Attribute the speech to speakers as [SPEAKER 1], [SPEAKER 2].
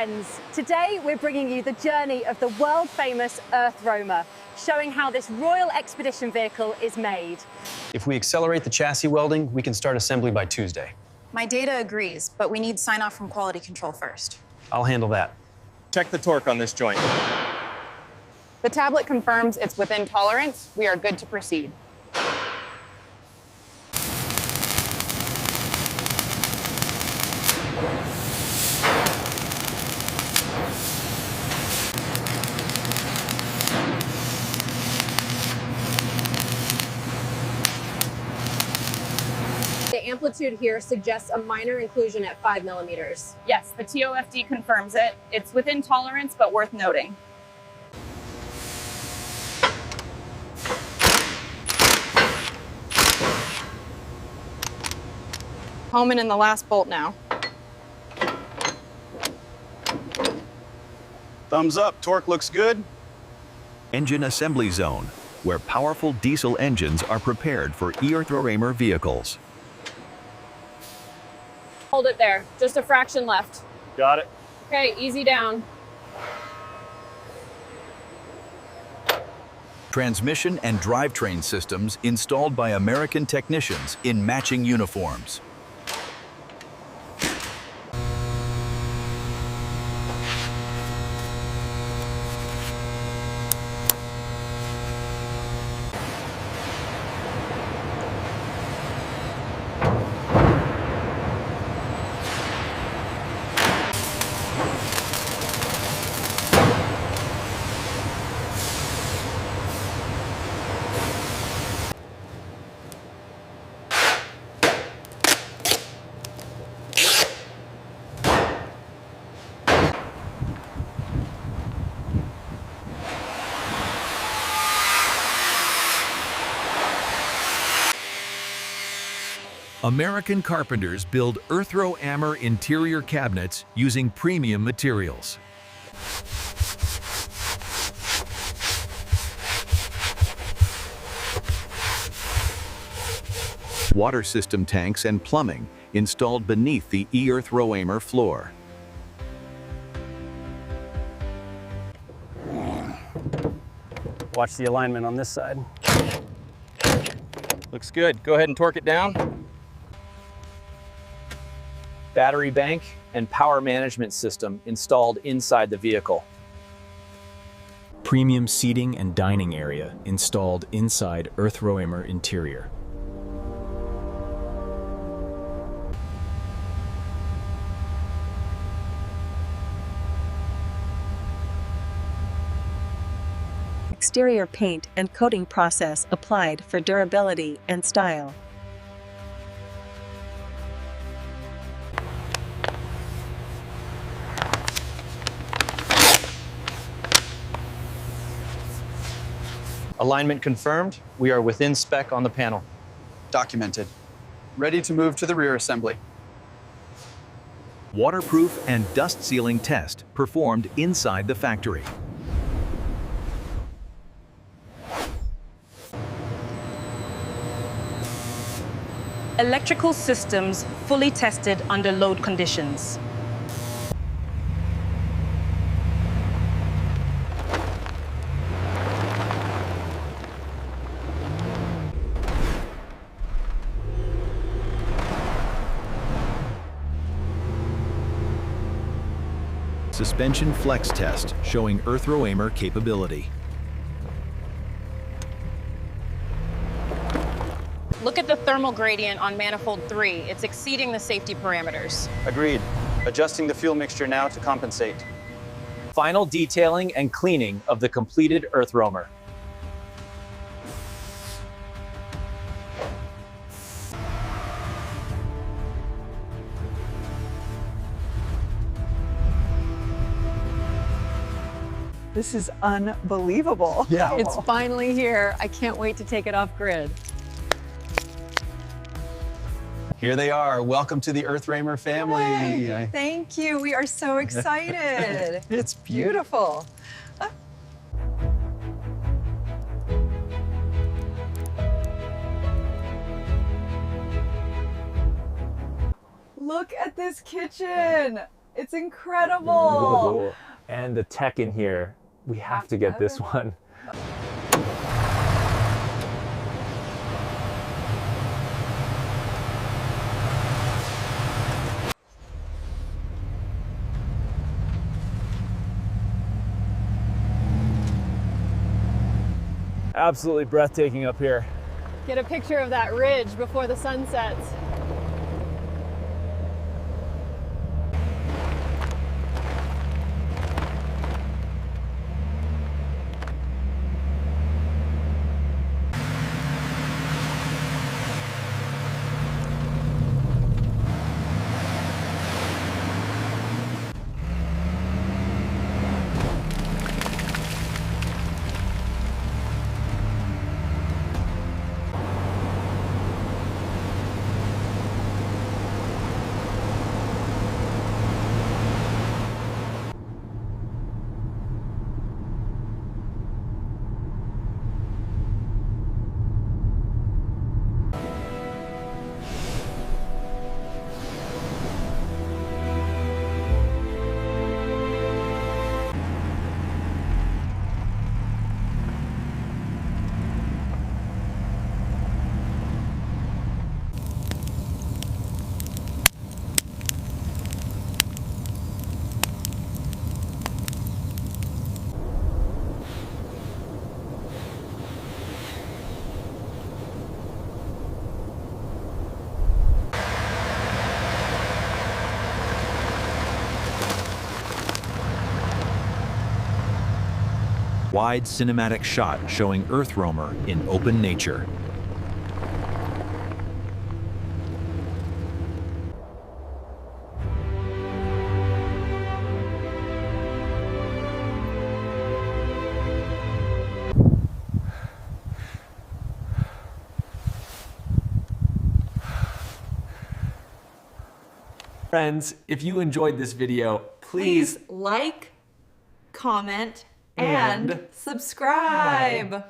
[SPEAKER 1] friends. Today we're bringing you the journey of the world-famous EarthRoamer, showing how this royal expedition vehicle is made.
[SPEAKER 2] If we accelerate the chassis welding, we can start assembly by Tuesday.
[SPEAKER 3] My data agrees, but we need sign-off from quality control first.
[SPEAKER 2] I'll handle that.
[SPEAKER 4] Check the torque on this joint.
[SPEAKER 5] The tablet confirms it's within tolerance. We are good to proceed.
[SPEAKER 6] The amplitude here suggests a minor inclusion at 5 millimeters.
[SPEAKER 5] Yes, the TOFD confirms it. It's within tolerance, but worth noting. Homing in the last bolt now.
[SPEAKER 7] Thumbs up, torque looks good.
[SPEAKER 8] Engine assembly zone, where powerful diesel engines are prepared for EarthRoamer vehicles.
[SPEAKER 6] Hold it there, just a fraction left.
[SPEAKER 4] Got it.
[SPEAKER 6] Okay, easy down.
[SPEAKER 8] Transmission and drivetrain systems installed by American technicians in matching uniforms. American carpenters build EarthRoamer interior cabinets using premium materials. Water system tanks and plumbing installed beneath the EarthRoamer floor.
[SPEAKER 2] Watch the alignment on this side.
[SPEAKER 4] Looks good. Go ahead and torque it down.
[SPEAKER 9] Battery bank and power management system installed inside the vehicle.
[SPEAKER 10] Premium seating and dining area installed inside EarthRoamer interior.
[SPEAKER 11] Exterior paint and coating process applied for durability and style.
[SPEAKER 9] Alignment confirmed. We are within spec on the panel.
[SPEAKER 7] Documented. Ready to move to the rear assembly.
[SPEAKER 8] Waterproof and dust sealing test performed inside the factory.
[SPEAKER 1] Electrical systems fully tested under load conditions.
[SPEAKER 8] Suspension flex test showing EarthRoamer capability.
[SPEAKER 5] Look at the thermal gradient on manifold 3. It's exceeding the safety parameters.
[SPEAKER 7] Agreed. Adjusting the fuel mixture now to compensate.
[SPEAKER 9] Final detailing and cleaning of the completed EarthRoamer.
[SPEAKER 12] This is unbelievable.
[SPEAKER 7] Yeah.
[SPEAKER 12] It's finally here. I can't wait to take it off grid.
[SPEAKER 7] Here they are. Welcome to the EarthRoamer family.
[SPEAKER 12] Yay. Thank you. We are so excited. It's beautiful. Look at this kitchen. It's incredible.
[SPEAKER 9] And the tech in here, we have to get this one. Absolutely breathtaking up here.
[SPEAKER 5] Get a picture of that ridge before the sun sets.
[SPEAKER 8] Wide cinematic shot showing EarthRoamer in open nature.
[SPEAKER 9] Friends, if you enjoyed this video, please
[SPEAKER 12] like, comment, and subscribe.